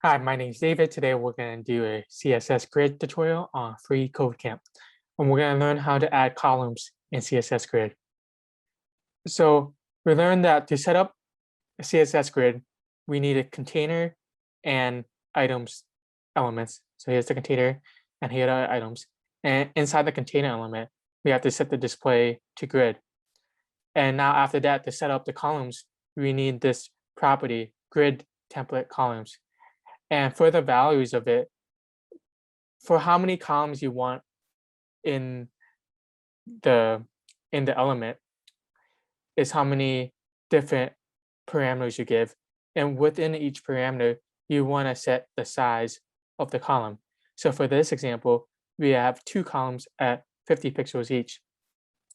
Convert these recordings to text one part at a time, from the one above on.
Hi, my name is David. Today we're going to do a CSS Grid tutorial on freeCodeCamp, and we're going to learn how to add columns in CSS Grid. So we learned that to set up a CSS Grid, we need a container and items elements. So here's the container, and here are the items. And inside the container element, we have to set the display to grid. And now after that, to set up the columns, we need this property, grid template columns. And for the values of it, for how many columns you want in the element is how many different parameters you give. And within each parameter, you want to set the size of the column. So for this example, we have 2 columns at 50 pixels each.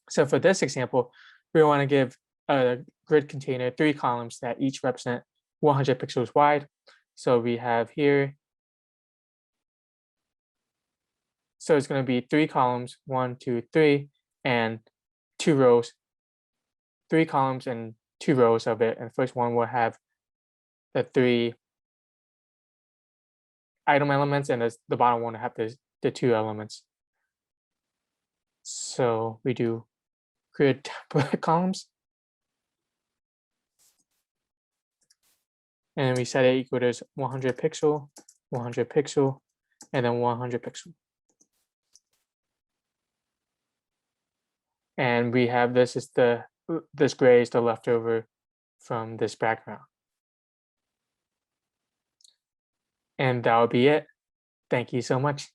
So for this example, we want to give a grid container 3 columns that each represent 100 pixels wide. So we have here, so it's going to be 3 columns, 1, 2, 3, and 2 rows, 3 columns and 2 rows of it. And the first one will have the 3 item elements, and the bottom one will have the 2 elements. So we do grid template columns, and we set it equal to 100 pixel, 100 pixel, and then 100 pixel. And we have this gray is the leftover from this background. And that will be it. Thank you so much.